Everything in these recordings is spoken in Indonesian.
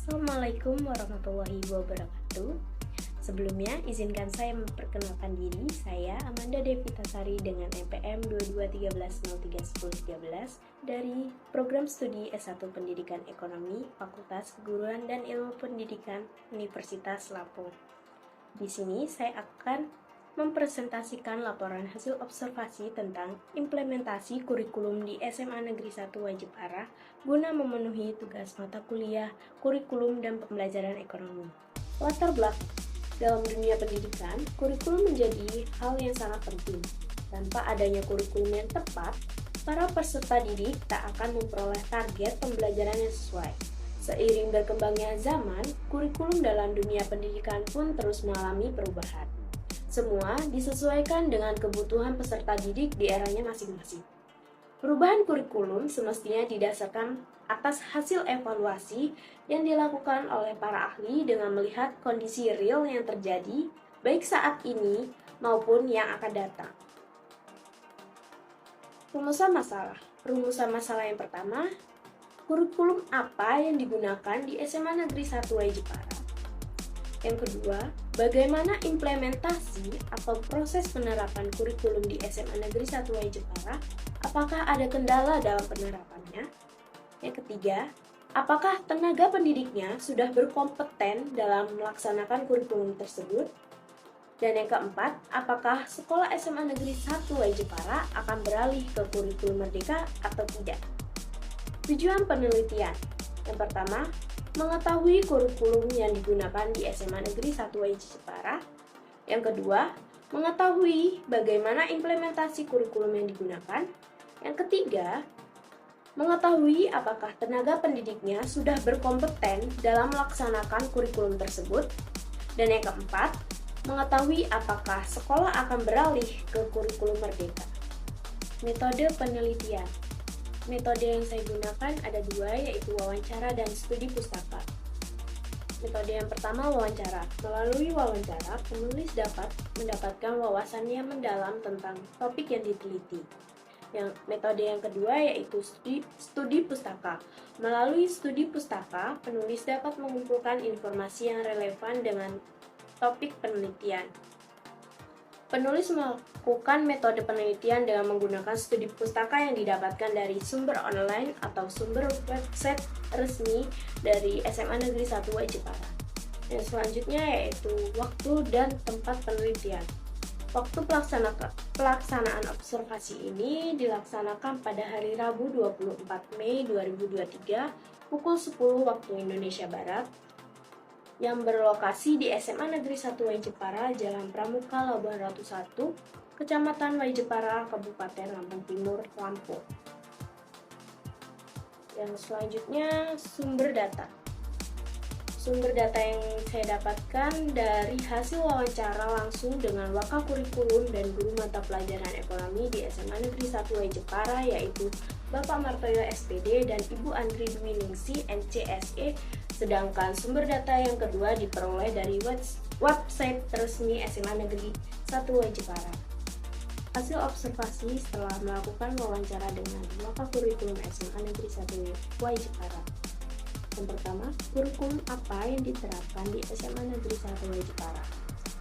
Assalamualaikum warahmatullahi wabarakatuh. Sebelumnya, izinkan saya memperkenalkan diri. Saya Amanda Devitasari dengan NPM 2213031013 dari Program Studi S1 Pendidikan Ekonomi, Fakultas Keguruan dan Ilmu Pendidikan Universitas Lampung. Di sini saya akan mempresentasikan laporan hasil observasi tentang implementasi kurikulum di SMA Negeri 1 Wajib Arah guna memenuhi tugas mata kuliah, kurikulum, dan pembelajaran ekonomi. Latar belakang dalam dunia pendidikan, kurikulum menjadi hal yang sangat penting. Tanpa adanya kurikulum yang tepat, para peserta didik tak akan memperoleh target pembelajaran yang sesuai. Seiring berkembangnya zaman, kurikulum dalam dunia pendidikan pun terus mengalami perubahan. Semua disesuaikan dengan kebutuhan peserta didik di eranya masing-masing. Perubahan kurikulum semestinya didasarkan atas hasil evaluasi yang dilakukan oleh para ahli dengan melihat kondisi real yang terjadi, baik saat ini maupun yang akan datang. Rumusan masalah yang pertama, kurikulum apa yang digunakan di SMA Negeri 1 Wajib Arah? Yang kedua, bagaimana implementasi atau proses penerapan kurikulum di SMA Negeri 1 Wajib Arah? Apakah ada kendala dalam penerapannya? Yang ketiga, apakah tenaga pendidiknya sudah berkompeten dalam melaksanakan kurikulum tersebut? Dan yang keempat, apakah sekolah SMA Negeri 1 Wajib Arah akan beralih ke kurikulum merdeka atau tidak? Tujuan penelitian. Yang pertama, mengetahui kurikulum yang digunakan di SMA Negeri 1 Wajib Arah. Yang kedua, mengetahui bagaimana implementasi kurikulum yang digunakan. Yang ketiga, mengetahui apakah tenaga pendidiknya sudah berkompeten dalam melaksanakan kurikulum tersebut. Dan yang keempat, mengetahui apakah sekolah akan beralih ke kurikulum merdeka. Metode penelitian. Metode yang saya gunakan ada dua, yaitu wawancara dan studi pustaka. Metode yang pertama, wawancara. Melalui wawancara, penulis dapat mendapatkan wawasan yang mendalam tentang topik yang diteliti. Metode yang kedua yaitu studi pustaka. Melalui studi pustaka, penulis dapat mengumpulkan informasi yang relevan dengan topik penelitian. Penulis melakukan metode penelitian dengan menggunakan studi pustaka yang didapatkan dari sumber online atau sumber website resmi dari SMA Negeri 1 Wajib Arah. Yang selanjutnya yaitu waktu dan tempat penelitian. Waktu pelaksanaan observasi ini dilaksanakan pada hari Rabu 24 Mei 2023 pukul 10 waktu Indonesia Barat, yang berlokasi di SMA Negeri 1 Wajib Arah, Jalan Pramuka, Labuhan Ratu 1, Kecamatan Wajib Arah, Kabupaten Lampung Timur, Lampung. Yang selanjutnya, sumber data. Sumber data yang saya dapatkan dari hasil wawancara langsung dengan Wakakurikulum dan guru mata pelajaran ekonomi di SMA Negeri 1 Wajib Arah, yaitu Bapak Martoyo SPD dan Ibu Andri Dwiningsih MCSE. Sedangkan sumber data yang kedua diperoleh dari website resmi SMA Negeri 1 Wajib Arah. Hasil observasi setelah melakukan wawancara dengan Wakakurikulum SMA Negeri 1 Wajib Arah. Yang pertama, kurikulum apa yang diterapkan di SMA Negeri 1 Wajib Arah?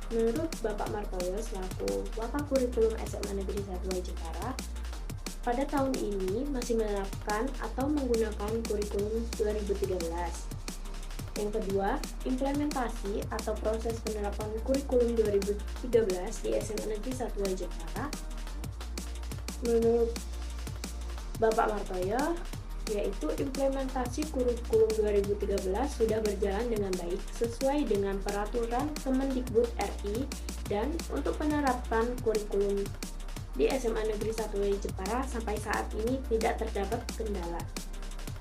Menurut Bapak Martoyo selaku Wakakurikulum SMA Negeri 1 Wajib Arah, pada tahun ini masih menerapkan atau menggunakan kurikulum 2013. Yang kedua, implementasi atau proses penerapan kurikulum 2013 di SMA Negeri 1 Wajib Arah. Menurut Bapak Martoyo, yaitu implementasi kurikulum 2013 sudah berjalan dengan baik sesuai dengan peraturan Kemendikbud RI, dan untuk penerapan kurikulum di SMA Negeri 1 Wajib Arah sampai saat ini tidak terdapat kendala.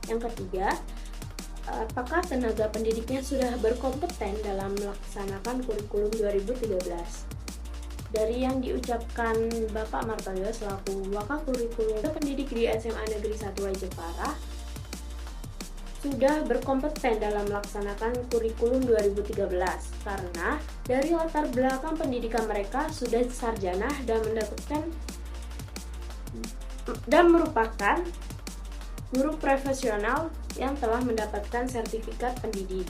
Yang ketiga, apakah tenaga pendidiknya sudah berkompeten dalam melaksanakan kurikulum 2013? Dari yang diucapkan Bapak Martoyo selaku Wakakurikulum pendidik di SMA Negeri 1 Wajib Arah sudah berkompeten dalam melaksanakan kurikulum 2013 karena dari latar belakang pendidikan mereka sudah sarjana dan merupakan guru profesional yang telah mendapatkan sertifikat pendidik.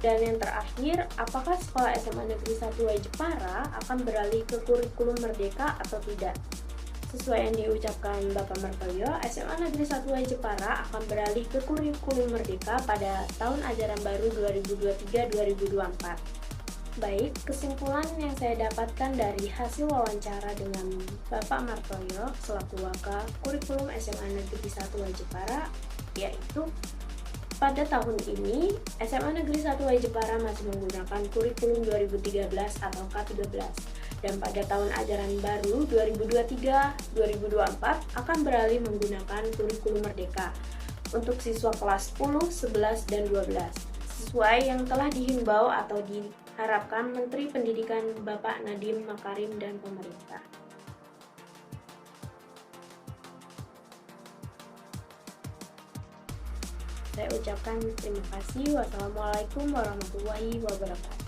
Dan yang terakhir, apakah sekolah SMA Negeri 1 Y Jepara akan beralih ke kurikulum merdeka atau tidak? Sesuai yang diucapkan Bapak Martoyo, SMA Negeri 1 Y Jepara akan beralih ke kurikulum merdeka pada tahun ajaran baru 2023-2024. Baik, kesimpulan yang saya dapatkan dari hasil wawancara dengan Bapak Martoyo selaku Waka Kurikulum SMA Negeri 1 Y Jepara, yaitu pada tahun ini SMA Negeri 1 Y Jepara masih menggunakan kurikulum 2013 atau K13, dan pada tahun ajaran baru 2023-2024 akan beralih menggunakan kurikulum merdeka untuk siswa kelas 10, 11, dan 12 sesuai yang telah dihimbau atau diharapkan Menteri Pendidikan Bapak Nadiem Makarim dan pemerintah. Saya ucapkan terima kasih. Wassalamualaikum warahmatullahi wabarakatuh.